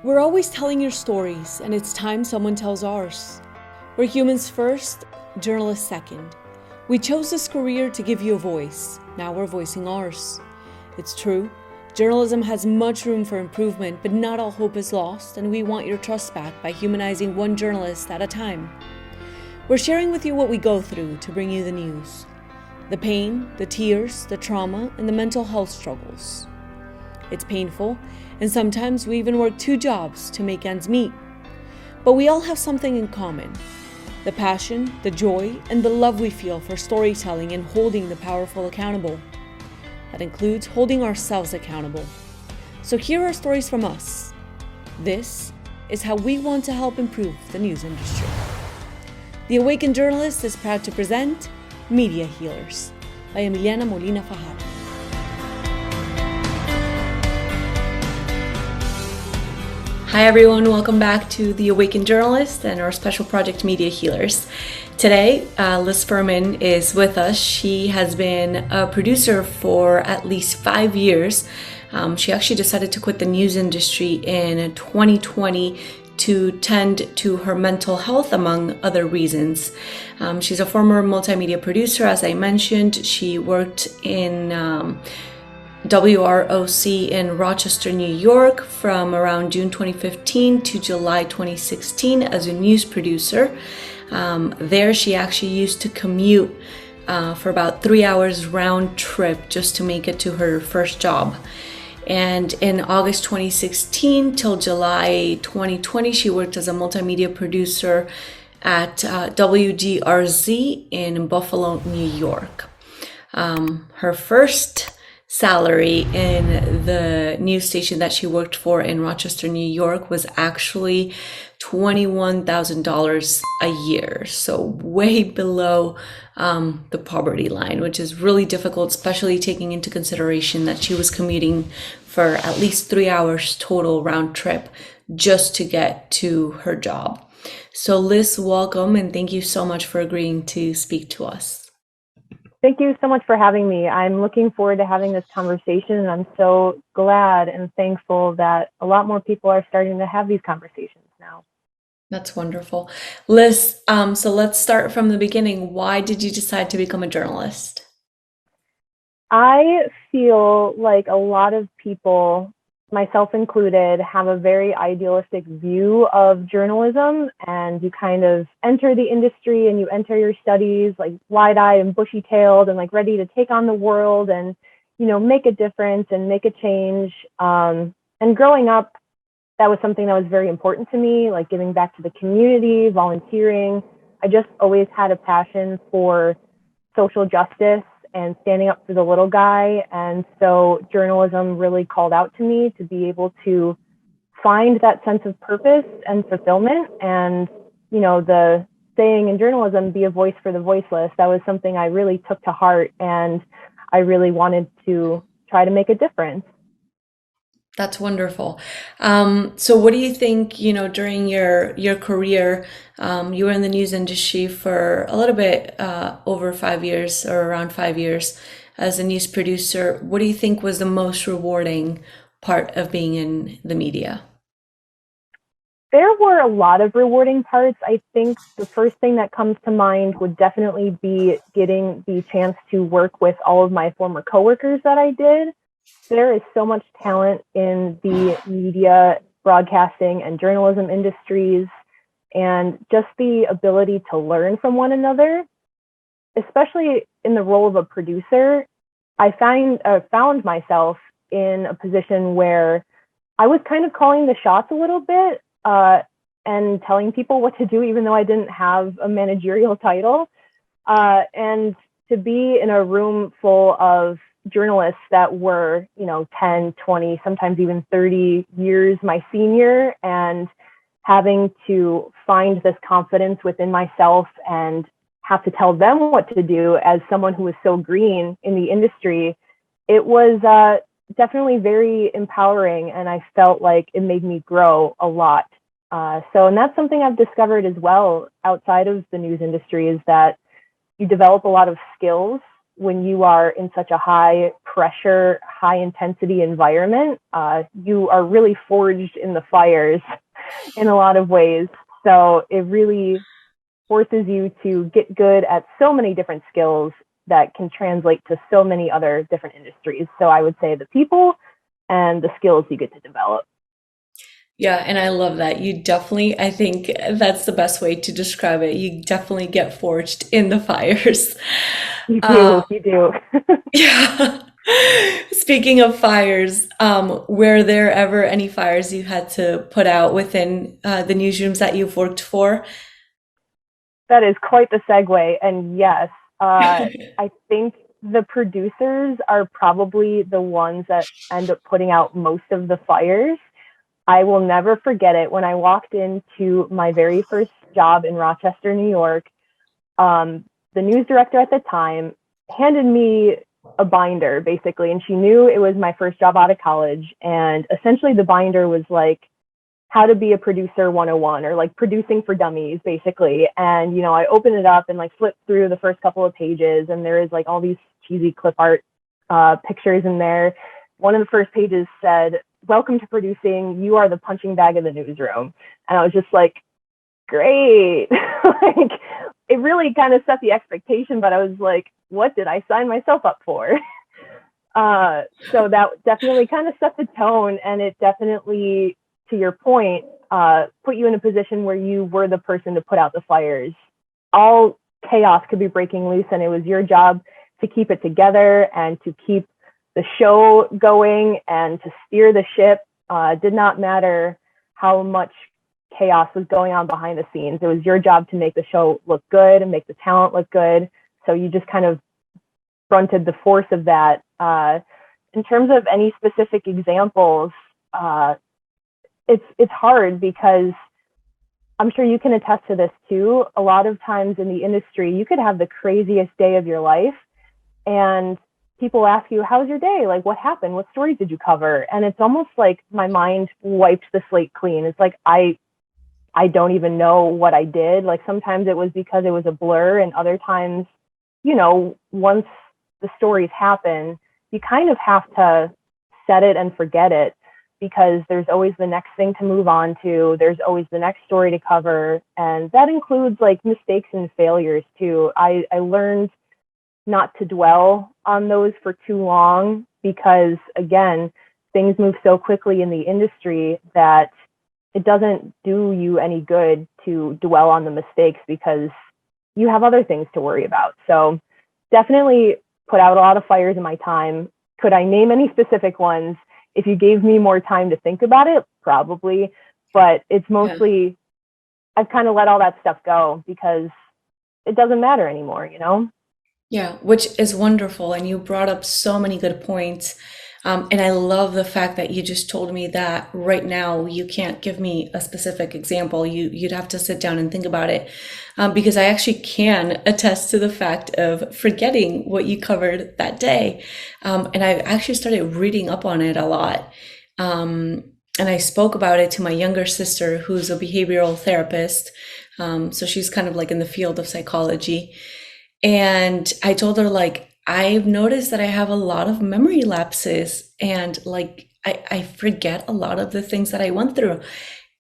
We're always telling your stories, and it's time someone tells ours. We're humans first, journalists second. We chose this career to give you a voice. Now we're voicing ours. It's true, journalism has much room for improvement, but not all hope is lost, and we want your trust back by humanizing one journalist at a time. We're sharing with you what we go through to bring you the news. The pain, the tears, the trauma, and the mental health struggles. It's painful, and sometimes we even work 2 jobs to make ends meet. But we all have something in common. The passion, the joy, and the love we feel for storytelling and holding the powerful accountable. That includes holding ourselves accountable. So here are stories from us. This is how we want to help improve the news industry. The Awakened Journalist is proud to present Media Healers by Emiliana Molina Fajardo. Hi everyone, welcome back to The Awakened Journalist and our special project Media Healers. Today, Liz Fuhrmann is with us. She has been a producer for at least 5 years. She actually decided to quit the news industry in 2020 to tend to her mental health, among other reasons. She's a former multimedia producer, as I mentioned. She worked in WROC in Rochester, New York from around June 2015 to July 2016 as a news producer. There she actually used to commute for about 3 hours round trip just to make it to her first job. And in August 2016 till July 2020, she worked as a multimedia producer at WGRZ in Buffalo, New York. Her first salary in the news station that she worked for in Rochester, New York was actually $21,000 a year. So way below the poverty line, which is really difficult, especially taking into consideration that she was commuting for at least 3 hours total round trip just to get to her job. So Liz, welcome, and thank you so much for agreeing to speak to us. Thank you so much for having me. I'm looking forward to having this conversation, and I'm so glad and thankful that a lot more people are starting to have these conversations now. That's wonderful. Liz, so let's start from the beginning. Why did you decide to become a journalist? I feel like a lot of people, myself included, have a very idealistic view of journalism, and you kind of enter the industry and you enter your studies like wide-eyed and bushy-tailed and like ready to take on the world and, you know, make a difference and make a change. And growing up, that was something that was very important to me, like giving back to the community, volunteering. I just always had a passion for social justice and standing up for the little guy. And so journalism really called out to me to be able to find that sense of purpose and fulfillment. And, you know, the saying in journalism, be a voice for the voiceless, that was something I really took to heart, and I really wanted to try to make a difference. That's wonderful. So what do you think, you know, during your career, you were in the news industry for a little bit over 5 years or around 5 years as a news producer. What do you think was the most rewarding part of being in the media? There were a lot of rewarding parts. I think the first thing that comes to mind would definitely be getting the chance to work with all of my former coworkers that I did. There is so much talent in the media, broadcasting, and journalism industries, and just the ability to learn from one another, especially in the role of a producer. I found myself in a position where I was kind of calling the shots a little bit and telling people what to do, even though I didn't have a managerial title. And to be in a room full of journalists that were, you know, 10, 20, sometimes even 30 years my senior, and having to find this confidence within myself and have to tell them what to do as someone who was so green in the industry, it was definitely very empowering, and I felt like it made me grow a lot. And that's something I've discovered as well outside of the news industry, is that you develop a lot of skills when you are in such a high pressure, high intensity environment, you are really forged in the fires in a lot of ways. So it really forces you to get good at so many different skills that can translate to so many other different industries. So I would say the people and the skills you get to develop. Yeah, and I love that. You definitely, I think that's the best way to describe it. You definitely get forged in the fires. You Um, do, you do. yeah. Speaking of fires, were there ever any fires you had to put out within the newsrooms that you've worked for? That is quite the segue. And yes, I think the producers are probably the ones that end up putting out most of the fires. I will never forget it. When I walked into my very first job in Rochester, New York, the news director at the time handed me a binder, basically, and she knew it was my first job out of college. And essentially, the binder was like how to be a producer 101, or like producing for dummies, basically. And, you know, I opened it up and like flipped through the first couple of pages, and there is like all these cheesy clip art pictures in there. One of the first pages said, "Welcome to producing. You are the punching bag of the newsroom." And I was just like, great. Like, it really kind of set the expectation, but I was like, what did I sign myself up for? So that definitely kind of set the tone, and it definitely, to your point, put you in a position where you were the person to put out the fires. All chaos could be breaking loose, and it was your job to keep it together and to keep the show going and to steer the ship. Did not matter how much chaos was going on behind the scenes. It was your job to make the show look good and make the talent look good. So you just kind of fronted the force of that. In terms of any specific examples, it's hard because I'm sure you can attest to this too. A lot of times in the industry, you could have the craziest day of your life, and people ask you, "How's your day? Like, what happened? What stories did you cover?" And it's almost like my mind wipes the slate clean. It's like I don't even know what I did. Like, sometimes it was because it was a blur, and other times, you know, once the stories happen, you kind of have to set it and forget it, because there's always the next thing to move on to. There's always the next story to cover. And that includes like mistakes and failures too. I learned not to dwell on those for too long, because again, things move so quickly in the industry that it doesn't do you any good to dwell on the mistakes, because you have other things to worry about. So definitely put out a lot of fires in my time. Could I name any specific ones? If you gave me more time to think about it, probably. But it's mostly, I've kind of let all that stuff go because it doesn't matter anymore, you know? Yeah, which is wonderful. And you brought up so many good points. And I love the fact that you just told me that right now you can't give me a specific example. You'd have to sit down and think about it, because I actually can attest to the fact of forgetting what you covered that day. And I actually started reading up on it a lot. And I spoke about it to my younger sister, who's a behavioral therapist. So she's kind of like in the field of psychology. And I told her, like, I've noticed that I have a lot of memory lapses, and like I forget a lot of the things that I went through.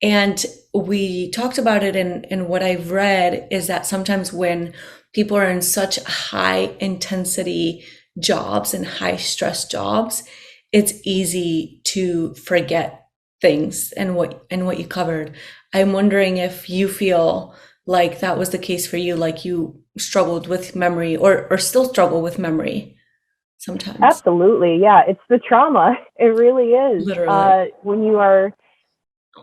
And we talked about it, and what I've read is that sometimes when people are in such high intensity jobs and high stress jobs, it's easy to forget things and what you covered. I'm wondering if you feel like that was the case for you, like you struggled with memory, or still struggle with memory sometimes. Absolutely. Yeah. It's the trauma. It really is. Literally. When you are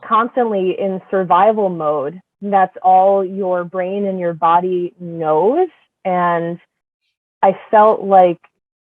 constantly in survival mode, that's all your brain and your body knows. And I felt like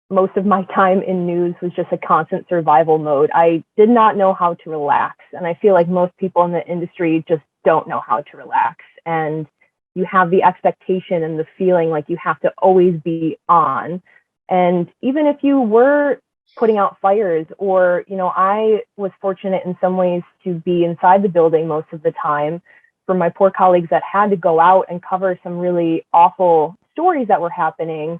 most of my time in news was just a constant survival mode. I did not know how to relax. And I feel like most people in the industry just don't know how to relax. And you have the expectation and the feeling like you have to always be on. And even if you were putting out fires, or, you know, I was fortunate in some ways to be inside the building most of the time. For my poor colleagues that had to go out and cover some really awful stories that were happening,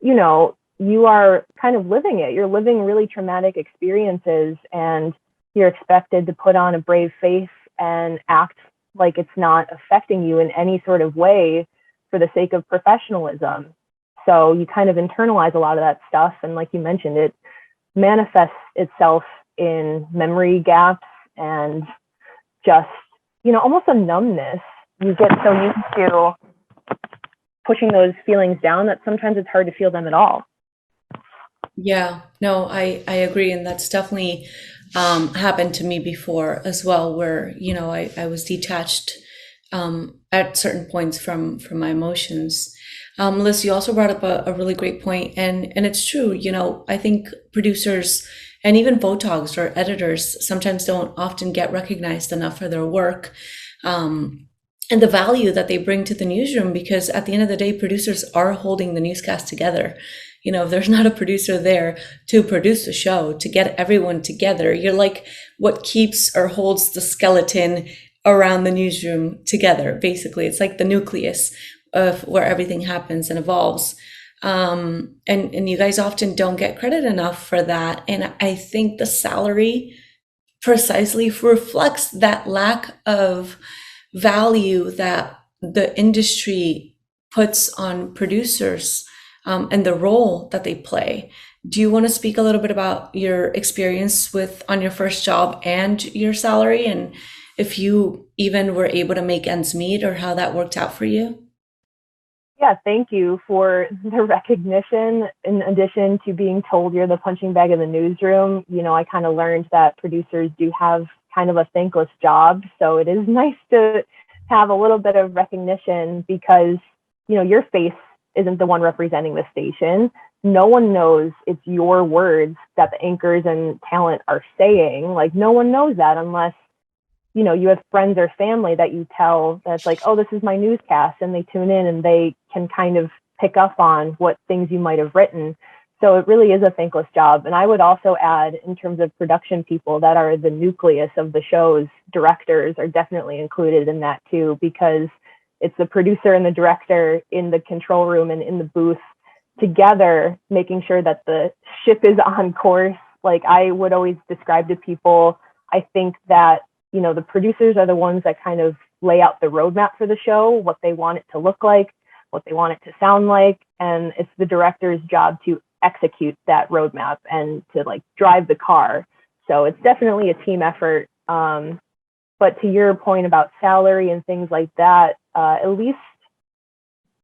you know, you are kind of living it. You're living really traumatic experiences, and you're expected to put on a brave face and act like it's not affecting you in any sort of way for the sake of professionalism. So you kind of internalize a lot of that stuff. And like you mentioned, it manifests itself in memory gaps and just, almost a numbness. You get so used to pushing those feelings down that sometimes it's hard to feel them at all. Yeah, no, I agree. And that's definitely happened to me before as well, where, I was detached at certain points from my emotions. Liz, you also brought up a really great point, and it's true. I think producers and even photogs or editors sometimes don't often get recognized enough for their work, and the value that they bring to the newsroom, because at the end of the day, producers are holding the newscast together. If there's not a producer there to produce the show, to get everyone together, you're like what keeps or holds the skeleton around the newsroom together. Basically, it's like the nucleus of where everything happens and evolves. And you guys often don't get credit enough for that. And I think the salary precisely reflects that lack of value that the industry puts on producers, and the role that they play. Do you want to speak a little bit about your experience on your first job and your salary, and if you even were able to make ends meet, or how that worked out for you? Yeah, thank you for the recognition. In addition to being told you're the punching bag of the newsroom, I kind of learned that producers do have kind of a thankless job. So it is nice to have a little bit of recognition, because, your face isn't the one representing the station. No one knows it's your words that the anchors and talent are saying. Like, no one knows that unless, you have friends or family that you tell that's like, oh, this is my newscast, and they tune in and they can kind of pick up on what things you might have written. So it really is a thankless job. And I would also add, in terms of production people that are the nucleus of the shows, directors are definitely included in that too, because it's the producer and the director in the control room and in the booth together, making sure that the ship is on course. Like I would always describe to people, I think that, the producers are the ones that kind of lay out the roadmap for the show, what they want it to look like, what they want it to sound like. And it's the director's job to execute that roadmap and to drive the car. So it's definitely a team effort. But to your point about salary and things like that, at least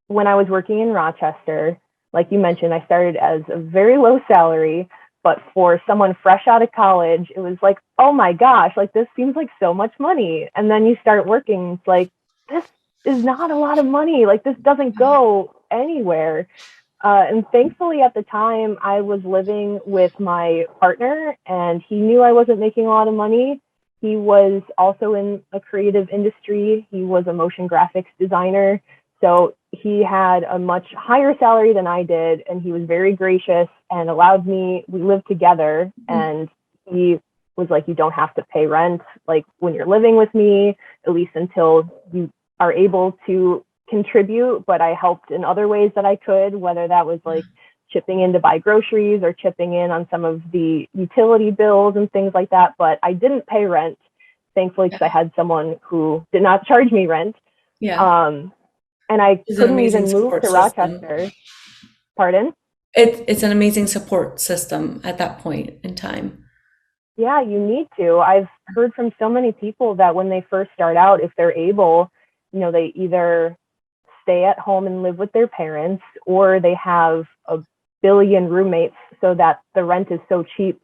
when I was working in Rochester, like you mentioned, I started as a very low salary, but for someone fresh out of college, it was like, oh my gosh, this seems like so much money. And then you start working, it's like, this is not a lot of money. This doesn't go anywhere. And thankfully at the time I was living with my partner, and he knew I wasn't making a lot of money. He was also in a creative industry. He was a motion graphics designer. So he had a much higher salary than I did, and he was very gracious and allowed me, we lived together, and he was like, you don't have to pay rent, when you're living with me, at least until you are able to contribute. But I helped in other ways that I could, whether that was chipping in to buy groceries or chipping in on some of the utility bills and things like that. But I didn't pay rent, thankfully, because I had someone who did not charge me rent. Yeah. And I couldn't even move to Rochester. Pardon? It's an amazing support system at that point in time. Yeah, you need to. I've heard from so many people that when they first start out, if they're able, they either stay at home and live with their parents, or they have a billion roommates so that the rent is so cheap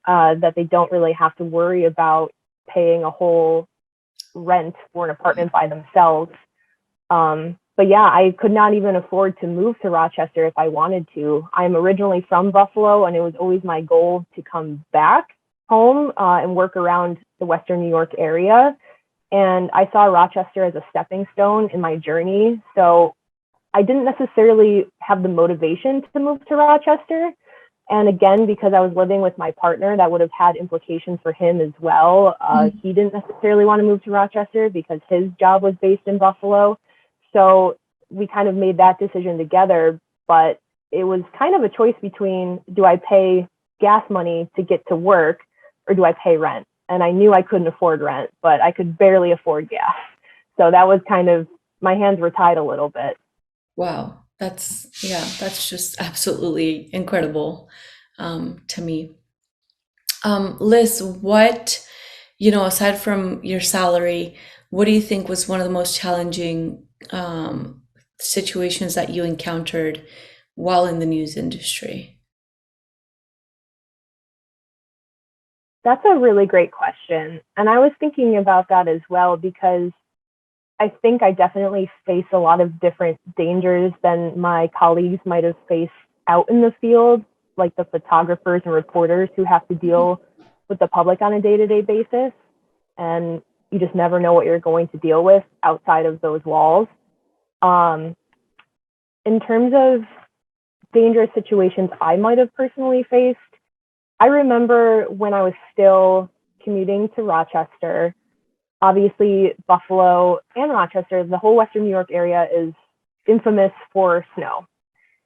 that they don't really have to worry about paying a whole rent for an apartment by themselves. But yeah, I could not even afford to move to Rochester if I wanted to. I'm originally from Buffalo, and it was always my goal to come back home and work around the Western New York area. And I saw Rochester as a stepping stone in my journey. So I didn't necessarily have the motivation to move to Rochester. And again, because I was living with my partner, that would have had implications for him as well. He didn't necessarily want to move to Rochester because his job was based in Buffalo. So we kind of made that decision together. But it was kind of a choice between, do I pay gas money to get to work or do I pay rent? And I knew I couldn't afford rent, but I could barely afford gas. So that was kind of, my hands were tied a little bit. Wow. That's just absolutely incredible to me. Liz, aside from your salary, what do you think was one of the most challenging situations that you encountered while in the news industry? That's a really great question. And I was thinking about that as well, because I think I definitely face a lot of different dangers than my colleagues might have faced out in the field, like the photographers and reporters who have to deal with the public on a day-to-day basis. And you just never know what you're going to deal with outside of those walls. In terms of dangerous situations I might have personally faced, I remember when I was still commuting to Rochester. Obviously, Buffalo and Rochester, the whole Western New York area is infamous for snow.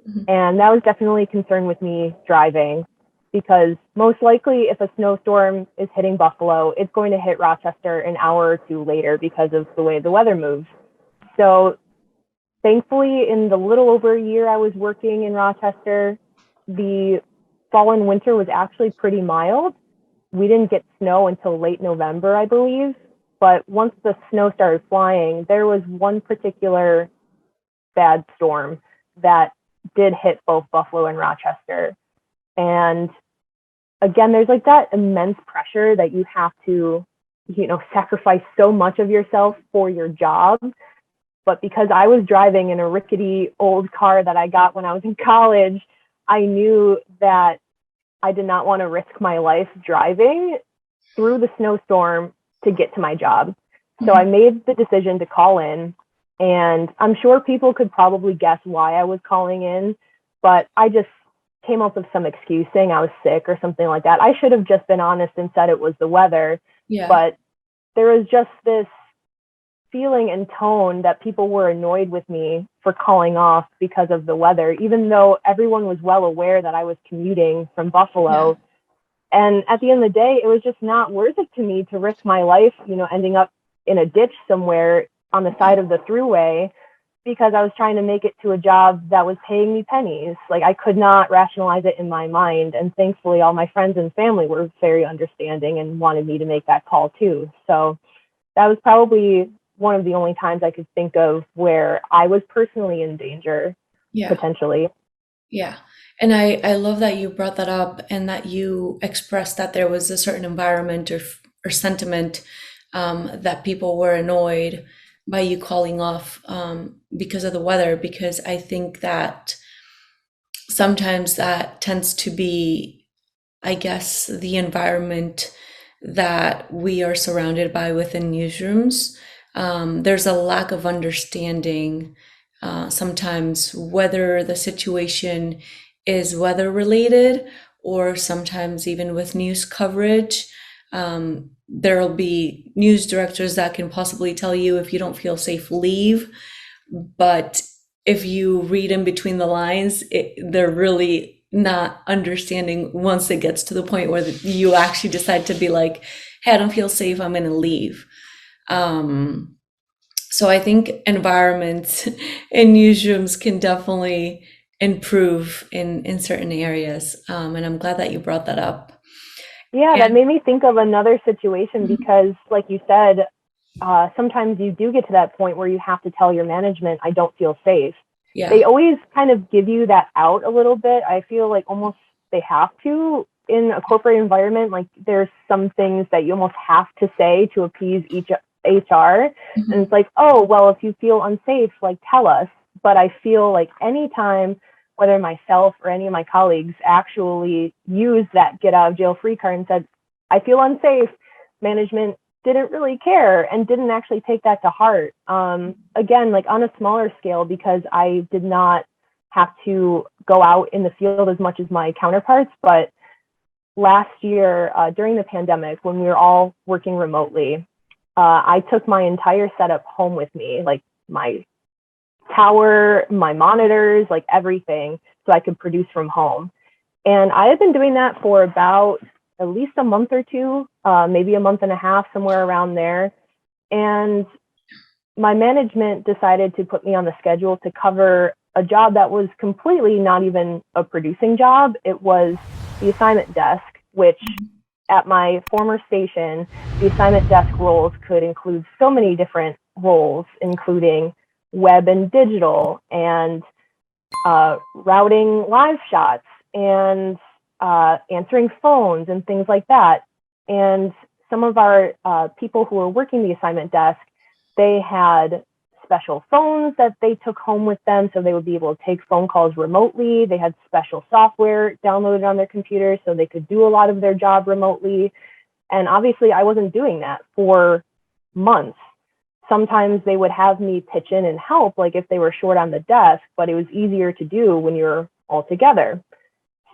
Mm-hmm. And that was definitely a concern with me driving, because most likely if a snowstorm is hitting Buffalo, it's going to hit Rochester an hour or two later because of the way the weather moves. So thankfully, in the little over a year I was working in Rochester, the fall and winter was actually pretty mild. We didn't get snow until late November, I believe. But once the snow started flying, there was one particular bad storm that did hit both Buffalo and Rochester. And again, there's like that immense pressure that you have to, sacrifice so much of yourself for your job. But because I was driving in a rickety old car that I got when I was in college, I knew that I did not want to risk my life driving through the snowstorm to get to my job. So I made the decision to call in, and I'm sure people could probably guess why I was calling in, but I just came up with some excuse saying I was sick or something like that. I should have just been honest and said it was the weather, but there was just this feeling and tone that people were annoyed with me for calling off because of the weather, even though everyone was well aware that I was commuting from Buffalo. And at the end of the day, it was just not worth it to me to risk my life, ending up in a ditch somewhere on the side of the thruway, because I was trying to make it to a job that was paying me pennies. Like, I could not rationalize it in my mind. And thankfully, all my friends and family were very understanding and wanted me to make that call too. So that was probably one of the only times I could think of where I was personally in danger, potentially. Yeah. And I love that you brought that up and that you expressed that there was a certain environment or sentiment that people were annoyed by you calling off because of the weather, because I think that sometimes that tends to be, I guess, the environment that we are surrounded by within newsrooms. There's a lack of understanding sometimes whether the situation is weather related, or sometimes even with news coverage. There'll be news directors that can possibly tell you, if you don't feel safe, leave. But if you read in between the lines, they're really not understanding once it gets to the point where you actually decide to be like, hey, I don't feel safe, I'm going to leave. So I think environments in newsrooms can definitely improve in certain areas. And I'm glad that you brought that up. Yeah, that made me think of another situation, because like you said, sometimes you do get to that point where you have to tell your management, I don't feel safe. Yeah. They always kind of give you that out a little bit. I feel like almost they have to in a corporate environment. Like, there's some things that you almost have to say to appease each HR. And it's like, oh, well, if you feel unsafe, like, tell us. But I feel like anytime, whether myself or any of my colleagues actually used that get out of jail free card and said, I feel unsafe, management didn't really care and didn't actually take that to heart. Again, like on a smaller scale, because I did not have to go out in the field as much as my counterparts. But last year, during the pandemic, when we were all working remotely, I took my entire setup home with me, like my tower, my monitors, like everything. so I could produce from home. And I had been doing that for about at least a month or two, maybe a month and a half, somewhere around there. And my management decided to put me on the schedule to cover a job that was completely not even a producing job. It was the assignment desk, which at my former station, the assignment desk roles could include so many different roles, including web and digital, and routing live shots, and answering phones and things like that. And some of our people who were working the assignment desk, they had special phones that they took home with them, so they would be able to take phone calls remotely. They had special software downloaded on their computer so they could do a lot of their job remotely. And obviously I wasn't doing that for months. Sometimes they would have me pitch in and help, like if they were short on the desk, but it was easier to do when you're all together.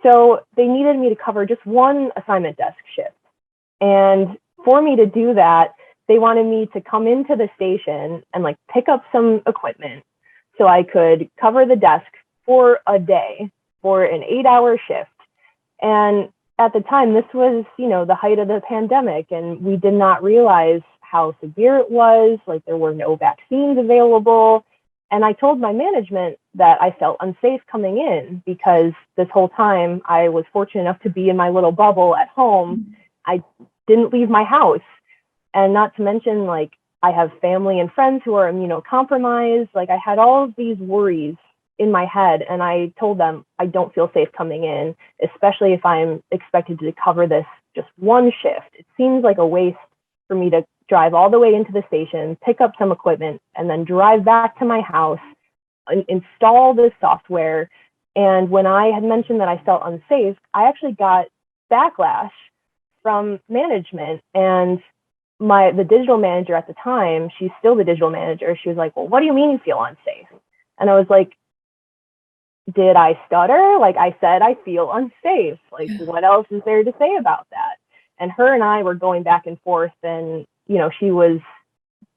So they needed me to cover just one assignment desk shift. And for me to do that, they wanted me to come into the station and like pick up some equipment so I could cover the desk for a day for an 8-hour shift. And at the time, this was, the height of the pandemic, and we did not realize how severe it was. Like, there were no vaccines available. And I told my management that I felt unsafe coming in because this whole time I was fortunate enough to be in my little bubble at home. I didn't leave my house. And not to mention, like, I have family and friends who are immunocompromised. Like, I had all of these worries in my head, and I told them I don't feel safe coming in, especially if I'm expected to cover this just one shift. It seems like a waste for me to drive all the way into the station, pick up some equipment, and then drive back to my house, install this software. And when I had mentioned that I felt unsafe, I actually got backlash from management. And the digital manager at the time, she's still the digital manager. She was like, well, what do you mean you feel unsafe? And I was like, did I stutter? Like, I said, I feel unsafe. Like, what else is there to say about that? And her and I were going back and forth, and, she was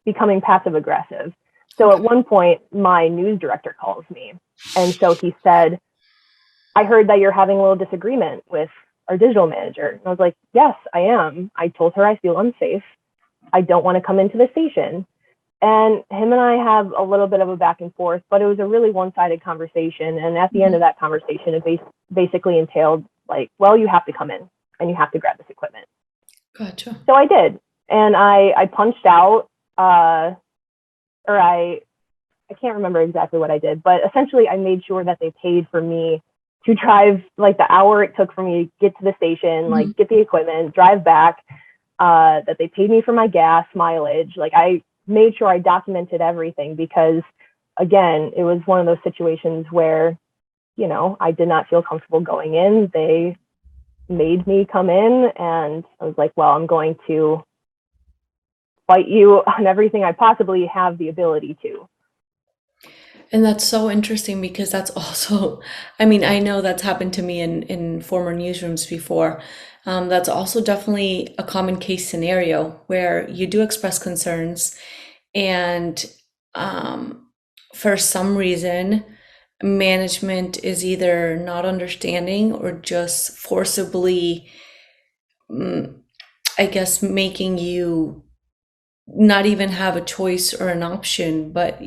becoming passive aggressive. So at one point, my news director calls me. And so he said, I heard that you're having a little disagreement with our digital manager. And I was like, yes, I am. I told her I feel unsafe. I don't want to come into the station. And him and I have a little bit of a back and forth, but it was a really one-sided conversation. And at the end of that conversation, it basically entailed like, well, you have to come in and you have to grab this equipment. Gotcha. So I did. And I punched out, or I can't remember exactly what I did, but essentially I made sure that they paid for me to drive like the hour it took for me to get to the station, like get the equipment, drive back, that they paid me for my gas mileage. Like, I made sure I documented everything because, again, it was one of those situations where, I did not feel comfortable going in. They made me come in, and I was like, well, I'm going to fight you on everything I possibly have the ability to. And that's so interesting because that's also, I mean, I know that's happened to me in former newsrooms before. That's also definitely a common case scenario where you do express concerns, and for some reason, management is either not understanding or just forcibly, I guess, making you not even have a choice or an option, but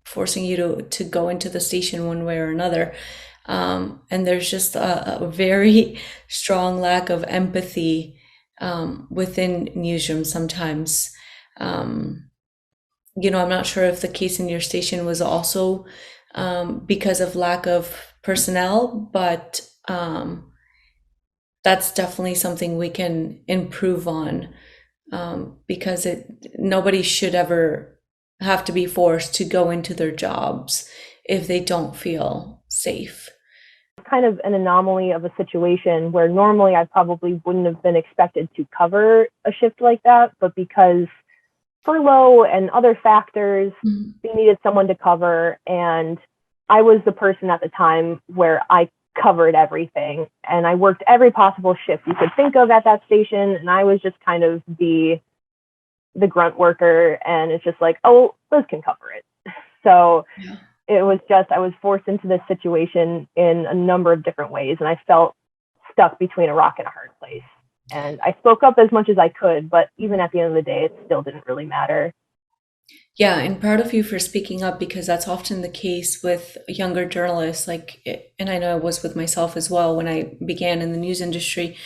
forcing you to go into the station one way or another. And there's just a very strong lack of empathy within newsrooms sometimes. I'm not sure if the case in your station was also because of lack of personnel, but that's definitely something we can improve on, because nobody should ever have to be forced to go into their jobs if they don't feel safe. Kind of an anomaly of a situation where normally I probably wouldn't have been expected to cover a shift like that, but because furlough and other factors, they needed someone to cover, and I was the person at the time where I covered everything, and I worked every possible shift you could think of at that station, and I was just kind of the grunt worker, and it's just like, oh, Liz can cover it. So it was just, I was forced into this situation in a number of different ways, and I felt stuck between a rock and a hard place. And I spoke up as much as I could, but even at the end of the day, it still didn't really matter. Yeah, and proud of you for speaking up, because that's often the case with younger journalists. And I know it was with myself as well when I began in the news industry,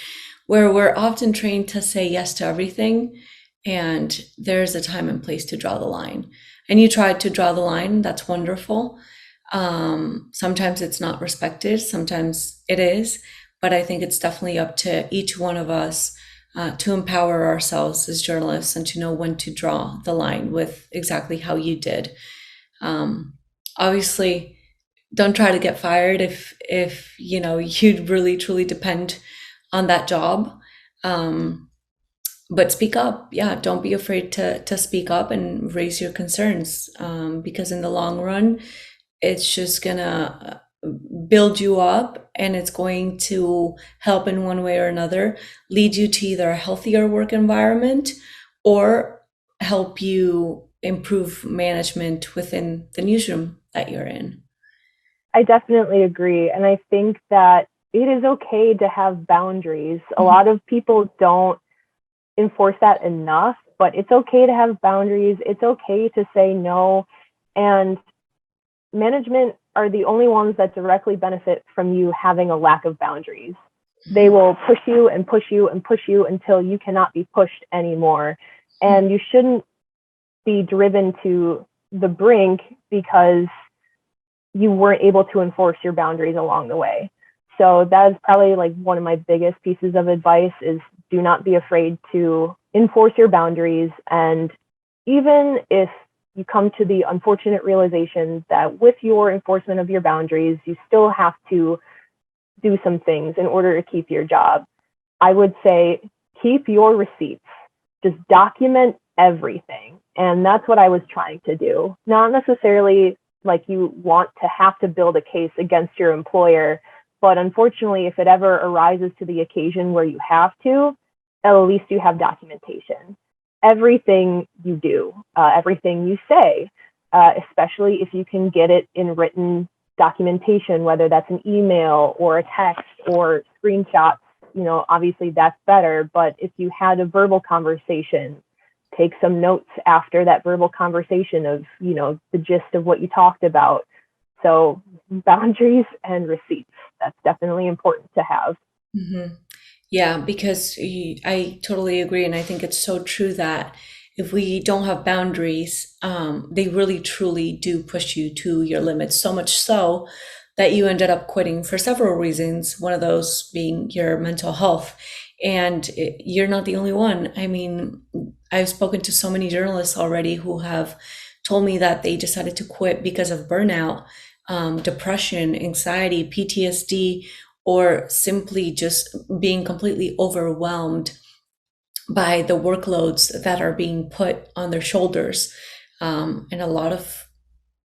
where we're often trained to say yes to everything, and there's a time and place to draw the line. And you tried to draw the line. That's wonderful. Sometimes it's not respected, sometimes it is, but I think it's definitely up to each one of us to empower ourselves as journalists and to know when to draw the line with exactly how you did. Obviously, don't try to get fired if you really truly depend on that job. But speak up. Yeah, don't be afraid to speak up and raise your concerns, because in the long run, it's just gonna build you up, and it's going to help in one way or another, lead you to either a healthier work environment or help you improve management within the newsroom that you're in. I definitely agree. And I think that it is okay to have boundaries. A lot of people don't enforce that enough, but it's okay to have boundaries. It's okay to say no. And management are the only ones that directly benefit from you having a lack of boundaries. They will push you and push you and push you until you cannot be pushed anymore. And you shouldn't be driven to the brink because you weren't able to enforce your boundaries along the way. So that is probably like one of my biggest pieces of advice is do not be afraid to enforce your boundaries. And even if you come to the unfortunate realization that with your enforcement of your boundaries, you still have to do some things in order to keep your job, I would say keep your receipts. Just document everything. And that's what I was trying to do. Not necessarily like you want to have to build a case against your employer, but unfortunately, if it ever arises to the occasion where you have to, at least you have documentation. Everything you do, everything you say, especially if you can get it in written documentation, whether that's an email or a text or screenshots, obviously that's better. But if you had a verbal conversation, take some notes after that verbal conversation of, the gist of what you talked about. So boundaries and receipts, that's definitely important to have. Mm-hmm. Yeah, because I totally agree. And I think it's so true that if we don't have boundaries, they really truly do push you to your limits, so much so that you ended up quitting for several reasons, one of those being your mental health. And you're not the only one. I mean, I've spoken to so many journalists already who have told me that they decided to quit because of burnout, depression, anxiety, PTSD, or simply just being completely overwhelmed by the workloads that are being put on their shoulders. And a lot of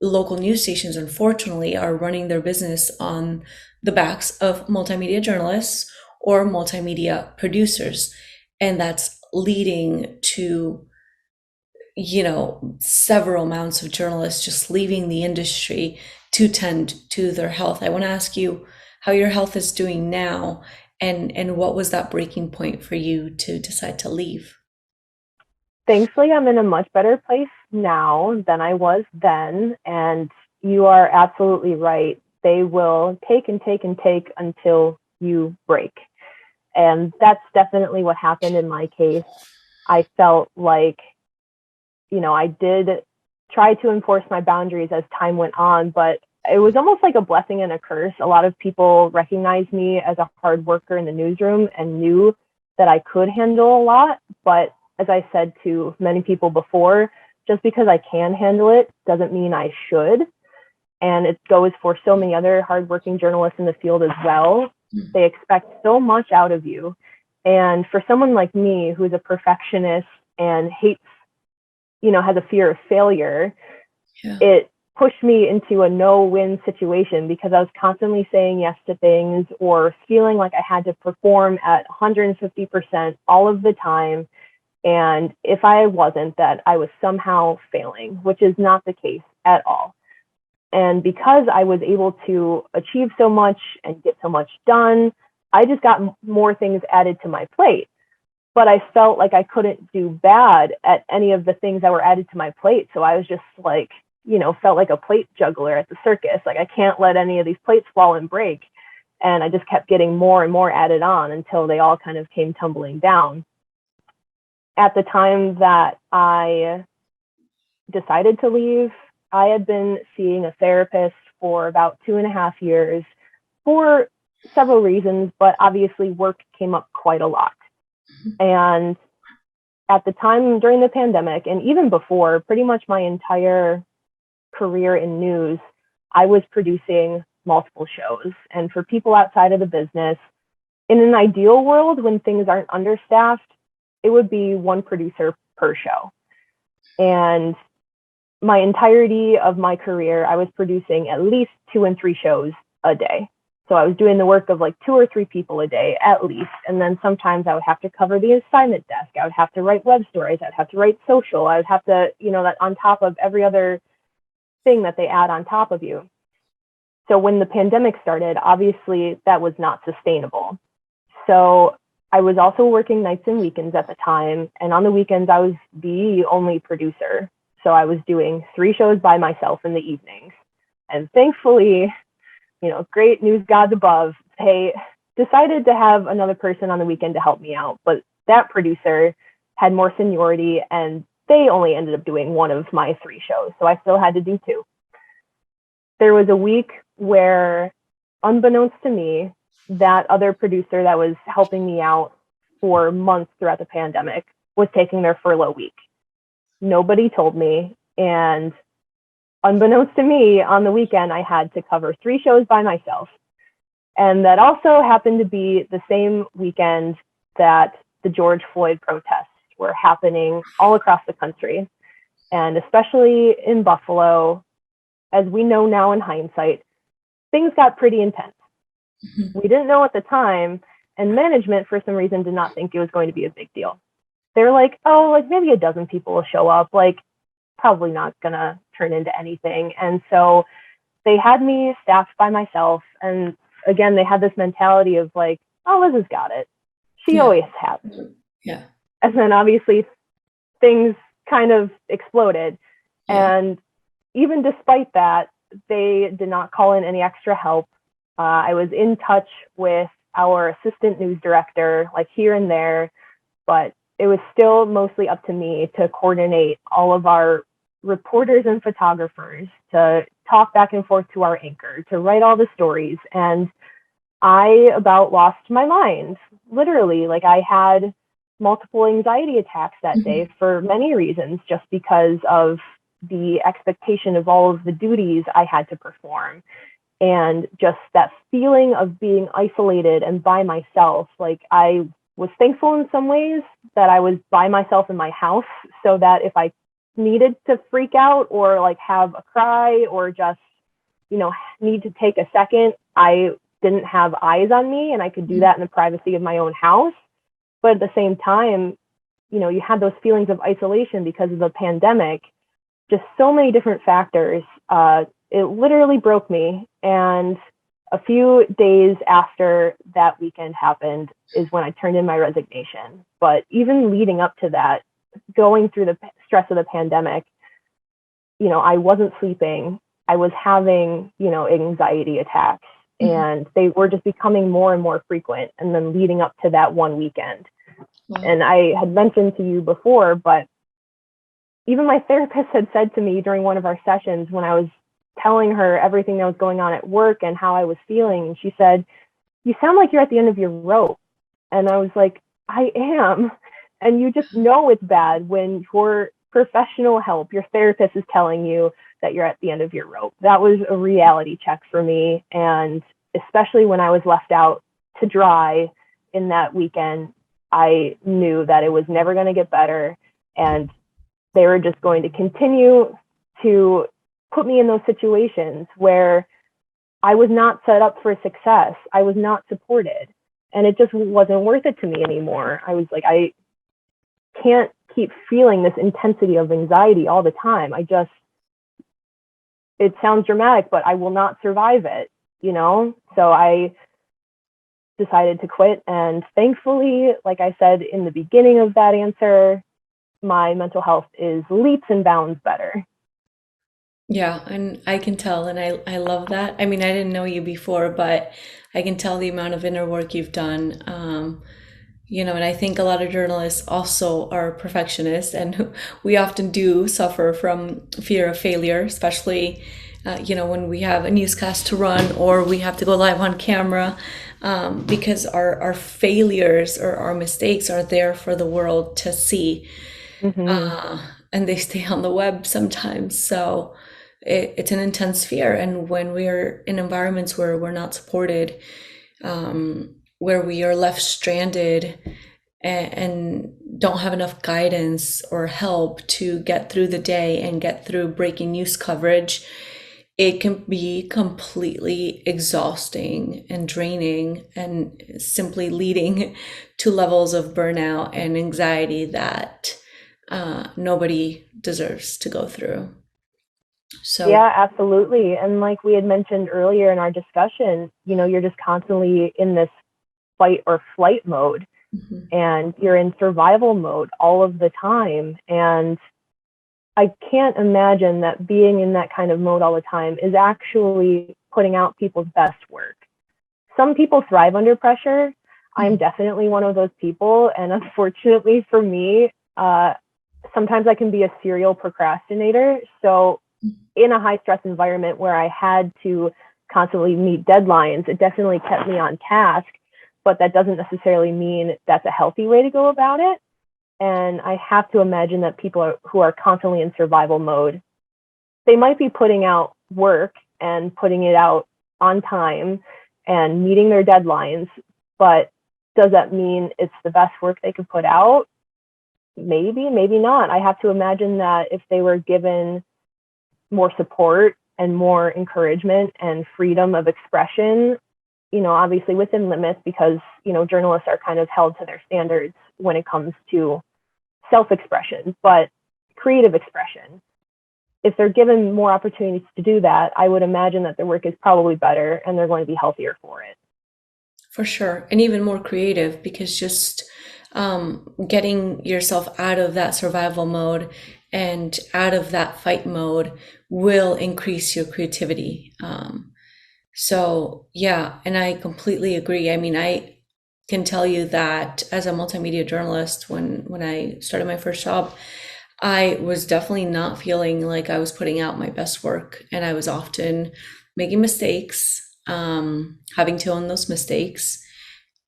local news stations, unfortunately, are running their business on the backs of multimedia journalists or multimedia producers. And that's leading to, several amounts of journalists just leaving the industry to tend to their health. I want to ask you how your health is doing now, and what was that breaking point for you to decide to leave? Thankfully, I'm in a much better place now than I was then. And you are absolutely right. They will take and take and take until you break. And that's definitely what happened in my case. I felt like, I did try to enforce my boundaries as time went on, but it was almost like a blessing and a curse. A lot of people recognized me as a hard worker in the newsroom and knew that I could handle a lot. But as I said to many people before, just because I can handle it doesn't mean I should. And it goes for so many other hardworking journalists in the field as well. They expect so much out of you. And for someone like me, who's a perfectionist and hates, has a fear of failure, it pushed me into a no-win situation because I was constantly saying yes to things or feeling like I had to perform at 150% all of the time. And if I wasn't, that I was somehow failing, which is not the case at all. And because I was able to achieve so much and get so much done, I just got more things added to my plate. But I felt like I couldn't do bad at any of the things that were added to my plate. So I was just like, felt like a plate juggler at the circus. Like, I can't let any of these plates fall and break. And I just kept getting more and more added on until they all kind of came tumbling down. At the time that I decided to leave, I had been seeing a therapist for about 2.5 years for several reasons, but obviously work came up quite a lot. And at the time during the pandemic, and even before, pretty much my entire career in news, I was producing multiple shows. And for people outside of the business, in an ideal world, when things aren't understaffed, it would be one producer per show. And my entirety of my career, I was producing at least 2 and 3 shows a day. So I was doing the work of like 2 or 3 people a day at least. And then sometimes I would have to cover the assignment desk. I would have to write web stories. I'd have to write social. I would have to, that on top of every other thing that they add on top of you. So when the pandemic started, obviously that was not sustainable. So I was also working nights and weekends at the time. And on the weekends, I was the only producer. So I was doing 3 shows by myself in the evenings. And thankfully, great news gods above, they decided to have another person on the weekend to help me out. But that producer had more seniority and they only ended up doing 1 of my 3 shows. So I still had to do 2. There was a week where, unbeknownst to me, that other producer that was helping me out for months throughout the pandemic was taking their furlough week. Nobody told me. And unbeknownst to me, on the weekend, I had to cover 3 shows by myself. And that also happened to be the same weekend that the George Floyd protests were happening all across the country. And especially in Buffalo, as we know now in hindsight, things got pretty intense. We didn't know at the time, and management, for some reason, did not think it was going to be a big deal. They're like, oh, like maybe a dozen people will show up, like probably not gonna turn into anything. And so they had me staffed by myself. And again, they had this mentality of like, oh, Liz has got it. She always has. Yeah. And then obviously things kind of exploded. Yeah. And even despite that, they did not call in any extra help. I was in touch with our assistant news director, like here and there, but it was still mostly up to me to coordinate all of our reporters and photographers, to talk back and forth to our anchor, to write all the stories. And I about lost my mind, literally. Like, I had multiple anxiety attacks that day for many reasons, just because of the expectation of all of the duties I had to perform. And just that feeling of being isolated and by myself. Like, I was thankful in some ways that I was by myself in my house, so that if I needed to freak out or like have a cry or just, need to take a second, I didn't have eyes on me and I could do that in the privacy of my own house. But at the same time, you had those feelings of isolation because of the pandemic, just so many different factors. It literally broke me. And a few days after that weekend happened is when I turned in my resignation. But even leading up to that, going through the stress of the pandemic, I wasn't sleeping. I was having, anxiety attacks, and they were just becoming more and more frequent. And then leading up to that one weekend. And I had mentioned to you before, but even my therapist had said to me during one of our sessions when I was telling her everything that was going on at work and how I was feeling, and she said, "You sound like you're at the end of your rope." And I was like, I am. And you just know it's bad when your professional help, your therapist, is telling you that you're at the end of your rope. That was a reality check for me. And especially when I was left out to dry in that weekend, I knew that it was never going to get better. And they were just going to continue to put me in those situations where I was not set up for success. I was not supported. And it just wasn't worth it to me anymore. I was like, I can't keep feeling this intensity of anxiety all the time. it sounds dramatic, but I will not survive it, you know? So I decided to quit. And thankfully, like I said in the beginning of that answer, my mental health is leaps and bounds better. Yeah, and I can tell, and I love that. I mean, I didn't know you before, but I can tell the amount of inner work you've done. And I think a lot of journalists also are perfectionists, and we often do suffer from fear of failure, especially, when we have a newscast to run or we have to go live on camera, because our failures or our mistakes are there for the world to see, and they stay on the web sometimes. So it's an intense fear. And when we are in environments where we're not supported, where we are left stranded and don't have enough guidance or help to get through the day and get through breaking news coverage, it can be completely exhausting and draining and simply leading to levels of burnout and anxiety that nobody deserves to go through. So Yeah, absolutely. And like we had mentioned earlier in our discussion, you're just constantly in this fight or flight mode, and you're in survival mode all of the time. And I can't imagine that being in that kind of mode all the time is actually putting out people's best work. Some people thrive under pressure. I'm definitely one of those people. And unfortunately for me, sometimes I can be a serial procrastinator. So in a high stress environment where I had to constantly meet deadlines, it definitely kept me on task, but that doesn't necessarily mean that's a healthy way to go about it. And I have to imagine that people who are constantly in survival mode, they might be putting out work and putting it out on time and meeting their deadlines, but does that mean it's the best work they could put out? Maybe, maybe not. I have to imagine that if they were given more support and more encouragement and freedom of expression, obviously within limits, because, journalists are kind of held to their standards when it comes to self-expression, but creative expression. If they're given more opportunities to do that, I would imagine that their work is probably better and they're going to be healthier for it. For sure. And even more creative, because just getting yourself out of that survival mode and out of that fight mode will increase your creativity. So yeah, and I completely agree. I mean, I can tell you that as a multimedia journalist, when I started my first job, I was definitely not feeling like I was putting out my best work, and I was often making mistakes, having to own those mistakes,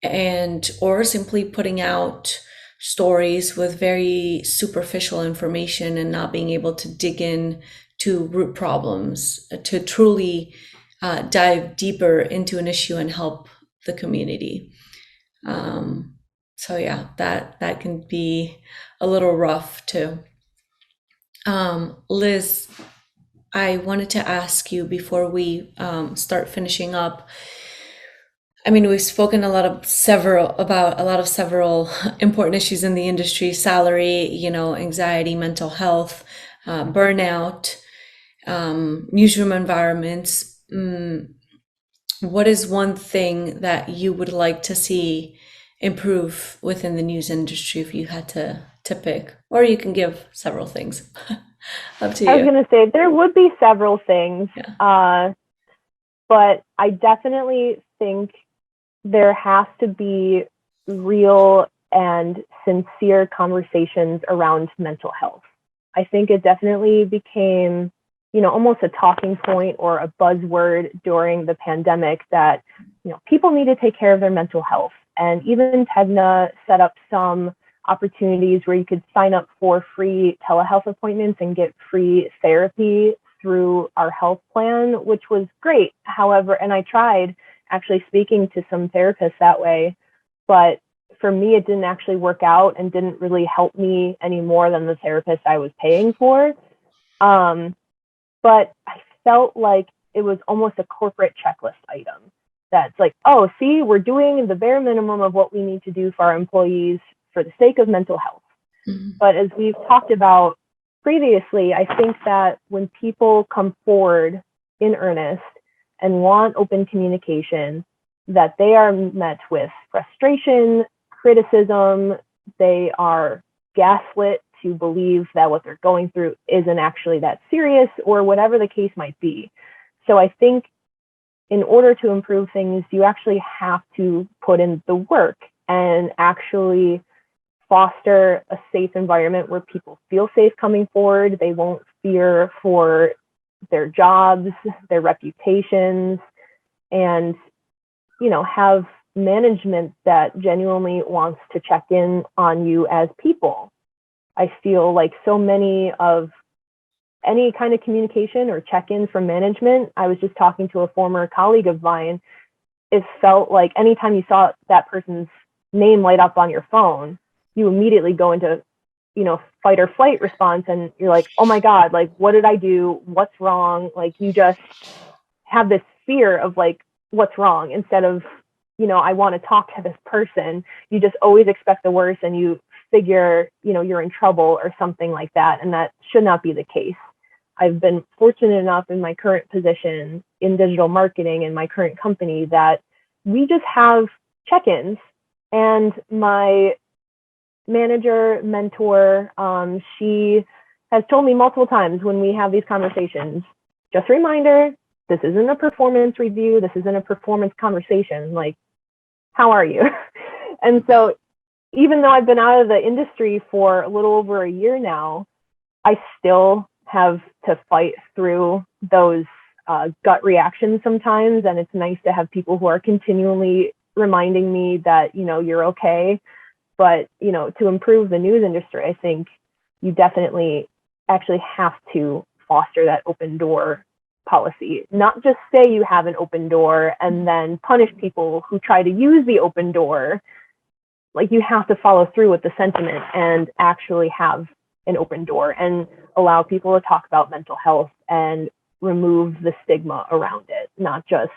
or simply putting out stories with very superficial information and not being able to dig in to root problems, to truly dive deeper into an issue and help the community. So yeah, that can be a little rough too. Liz, I wanted to ask you before we start finishing up. I mean, we've spoken about several important issues in the industry: salary, anxiety, mental health, burnout, newsroom environments. What is one thing that you would like to see improve within the news industry if you had to pick? Or you can give several things. Up to you. I was going to say there would be several things, but I definitely think there has to be real and sincere conversations around mental health. I think it definitely became, almost a talking point or a buzzword during the pandemic that, people need to take care of their mental health. And even Tegna set up some opportunities where you could sign up for free telehealth appointments and get free therapy through our health plan, which was great. However, and I tried actually speaking to some therapists that way, but for me, it didn't actually work out and didn't really help me any more than the therapist I was paying for. But I felt like it was almost a corporate checklist item that's like, oh, see, we're doing the bare minimum of what we need to do for our employees for the sake of mental health. But as we've talked about, previously, I think that when people come forward in earnest and want open communication, that they are met with frustration, criticism, they are gaslit to believe that what they're going through isn't actually that serious, or whatever the case might be. So I think in order to improve things, you actually have to put in the work and actually foster a safe environment where people feel safe coming forward. They won't fear for their jobs, their reputations, and, have management that genuinely wants to check in on you as people. I feel like so many of any kind of communication or check-in from management, I was just talking to a former colleague of mine, it felt like anytime you saw that person's name light up on your phone, you immediately go into, fight or flight response, and you're like, oh my God, like, what did I do? What's wrong? Like, you just have this fear of like, what's wrong, instead of, I want to talk to this person. You just always expect the worst, and you figure, you're in trouble or something like that. And that should not be the case. I've been fortunate enough in my current position in digital marketing in my current company that we just have check-ins, and my manager, mentor, she has told me multiple times when we have these conversations, just a reminder, this isn't a performance review. This isn't a performance conversation. Like, how are you? And so even though I've been out of the industry for a little over a year now, I still have to fight through those gut reactions sometimes. And it's nice to have people who are continually reminding me that, you're okay. But, to improve the news industry, I think you definitely actually have to foster that open door policy, not just say you have an open door and then punish people who try to use the open door. Like, you have to follow through with the sentiment and actually have an open door and allow people to talk about mental health and remove the stigma around it, not just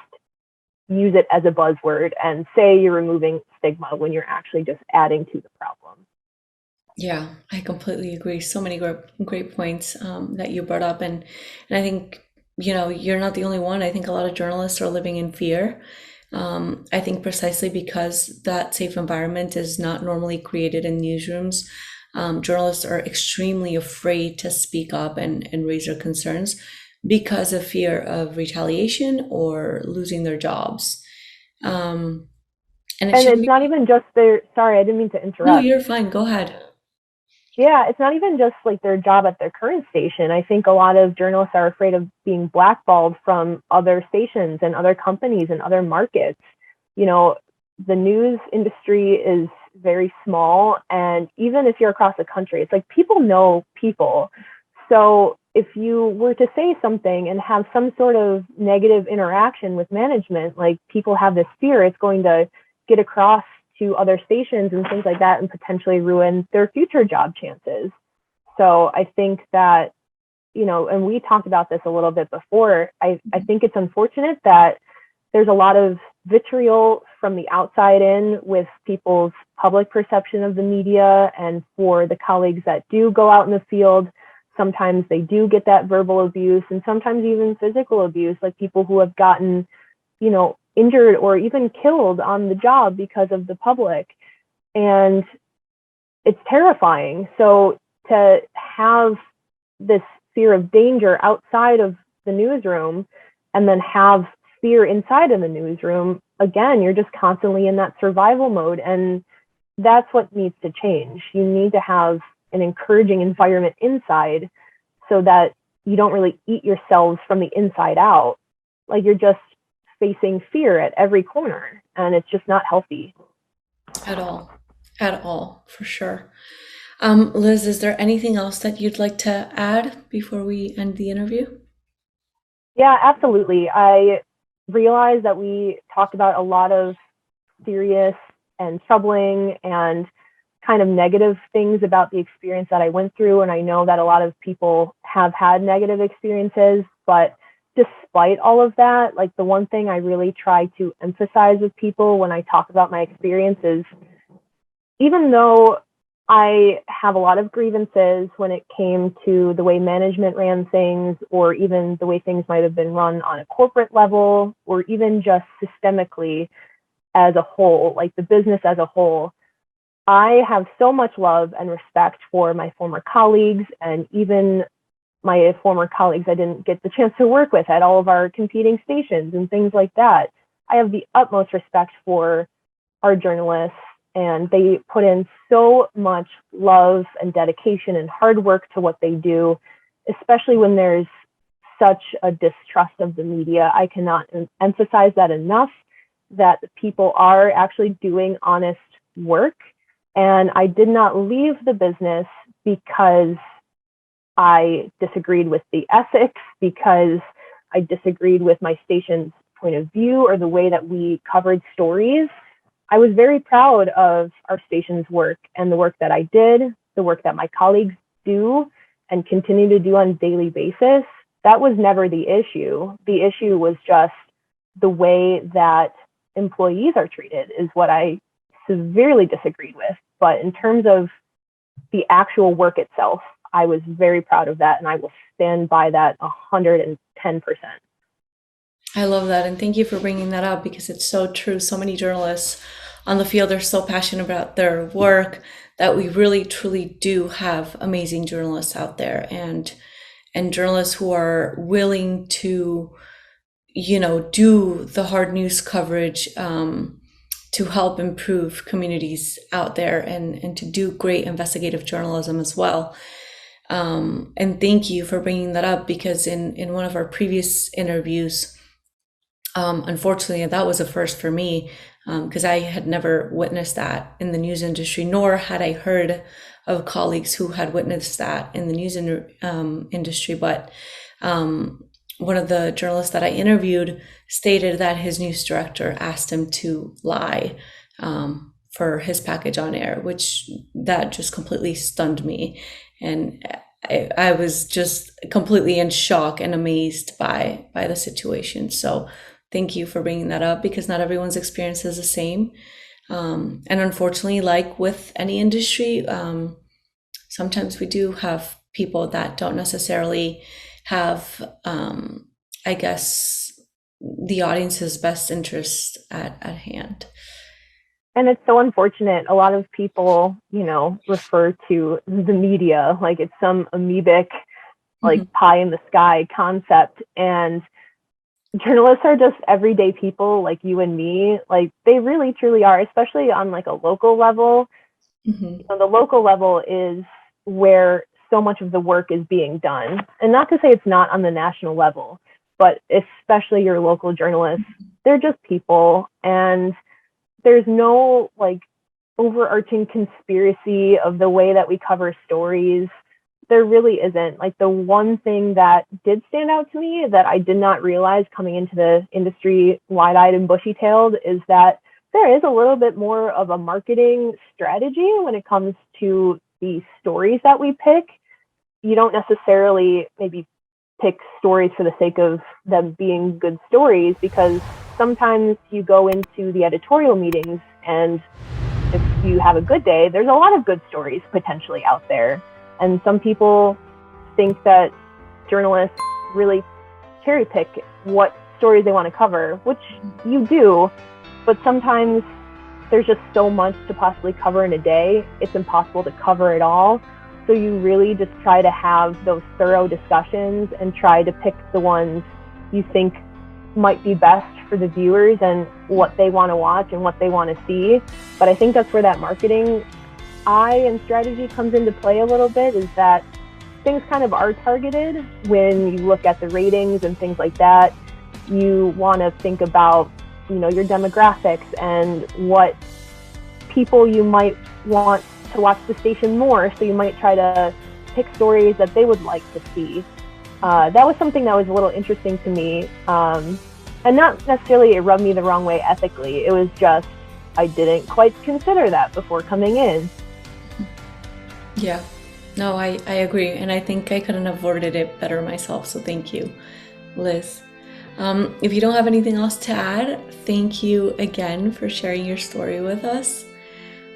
use it as a buzzword and say you're removing stigma when you're actually just adding to the problem. Yeah, I completely agree. So many great points that you brought up. And I think, you're not the only one. I think a lot of journalists are living in fear. I think precisely because that safe environment is not normally created in newsrooms. Journalists are extremely afraid to speak up and raise their concerns because of fear of retaliation or losing their jobs. And it's not even just sorry, I didn't mean to interrupt. No, you're fine. Go ahead. Yeah, it's not even just like their job at their current station. I think a lot of journalists are afraid of being blackballed from other stations and other companies and other markets. The news industry is very small, and even if you're across the country, it's like people know people. So if you were to say something and have some sort of negative interaction with management, like, people have this fear it's going to get across to other stations and things like that and potentially ruin their future job chances. So I think that, and we talked about this a little bit before, I think it's unfortunate that there's a lot of vitriol from the outside in with people's public perception of the media, and for the colleagues that do go out in the field, sometimes they do get that verbal abuse and sometimes even physical abuse, like people who have gotten, injured or even killed on the job because of the public. And it's terrifying. So to have this fear of danger outside of the newsroom and then have fear inside of the newsroom, again, you're just constantly in that survival mode. And that's what needs to change. You need to have an encouraging environment inside so that you don't really eat yourselves from the inside out. Like, you're just facing fear at every corner, and it's just not healthy. At all, for sure. Liz, is there anything else that you'd like to add before we end the interview? Yeah, absolutely. I realize that we talked about a lot of serious and troubling and kind of negative things about the experience that I went through. And I know that a lot of people have had negative experiences, but despite all of that, like, the one thing I really try to emphasize with people when I talk about my experience is, even though I have a lot of grievances when it came to the way management ran things, or even the way things might have been run on a corporate level, or even just systemically as a whole, like the business as a whole. I have so much love and respect for my former colleagues, and even my former colleagues I didn't get the chance to work with at all of our competing stations and things like that. I have the utmost respect for our journalists, and they put in so much love and dedication and hard work to what they do, especially when there's such a distrust of the media. I cannot emphasize that enough, that people are actually doing honest work. And I did not leave the business because I disagreed with the ethics, because I disagreed with my station's point of view or the way that we covered stories. I was very proud of our station's work and the work that I did, the work that my colleagues do and continue to do on a daily basis. That was never the issue. The issue was just the way that employees are treated is what I severely disagreed with. But in terms of the actual work itself, I was very proud of that, and I will stand by that 110%. I love that, and thank you for bringing that up, because it's so true. So many journalists on the field are so passionate about their work that we really truly do have amazing journalists out there, and journalists who are willing to, do the hard news coverage to help improve communities out there, and to do great investigative journalism as well. And thank you for bringing that up, because in one of our previous interviews, unfortunately, that was a first for me, because I had never witnessed that in the news industry, nor had I heard of colleagues who had witnessed that in the news industry. But one of the journalists that I interviewed stated that his news director asked him to lie for his package on air, which that just completely stunned me. And I was just completely in shock and amazed by the situation. So thank you for bringing that up, because not everyone's experience is the same. And unfortunately, like with any industry, sometimes we do have people that don't necessarily have, I guess, the audience's best interest at hand. And it's so unfortunate. A lot of people, refer to the media like it's some amoebic, like pie in the sky concept. And journalists are just everyday people like you and me. Like they really, truly are, especially on like a local level. The local level is where so much of the work is being done. And not to say it's not on the national level, but especially your local journalists, they're just people. And there's no like overarching conspiracy of the way that we cover stories. There really isn't. Like the one thing that did stand out to me that I did not realize coming into the industry wide-eyed and bushy-tailed is that there is a little bit more of a marketing strategy when it comes to the stories that we pick. You don't necessarily maybe pick stories for the sake of them being good stories, because sometimes you go into the editorial meetings and if you have a good day, there's a lot of good stories potentially out there. And some people think that journalists really cherry pick what stories they want to cover, which you do, but sometimes there's just so much to possibly cover in a day. It's impossible to cover it all. So you really just try to have those thorough discussions and try to pick the ones you think might be best for the viewers and what they want to watch and what they want to see. But I think that's where that marketing eye and strategy comes into play a little bit, is that things kind of are targeted when you look at the ratings and things like that. You want to think about, your demographics and what people you might want to watch the station more. So you might try to pick stories that they would like to see. That was something that was a little interesting to me. And not necessarily it rubbed me the wrong way ethically. It was just, I didn't quite consider that before coming in. Yeah, no, I agree. And I think I couldn't have worded it better myself. So thank you, Liz. If you don't have anything else to add, thank you again for sharing your story with us.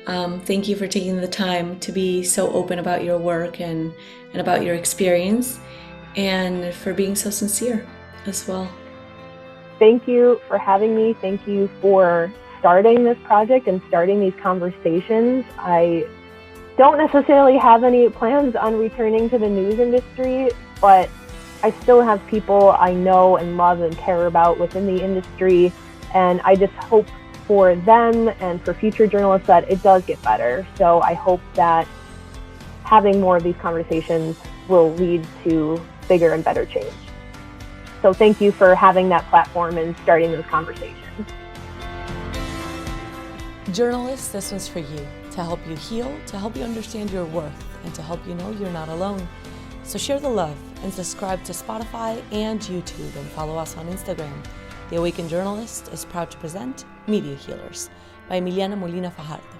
Thank you for taking the time to be so open about your work and about your experience, and for being so sincere as well. Thank you for having me. Thank you for starting this project and starting these conversations. I don't necessarily have any plans on returning to the news industry, but I still have people I know and love and care about within the industry, and I just hope for them and for future journalists that it does get better. So I hope that having more of these conversations will lead to bigger and better change. So thank you for having that platform and starting those conversations. Journalists, this one's for you, to help you heal, to help you understand your worth, and to help you know you're not alone. So share the love and subscribe to Spotify and YouTube, and follow us on Instagram. The Awakened Journalist is proud to present Media Healers by Emiliana Molina Fajardo.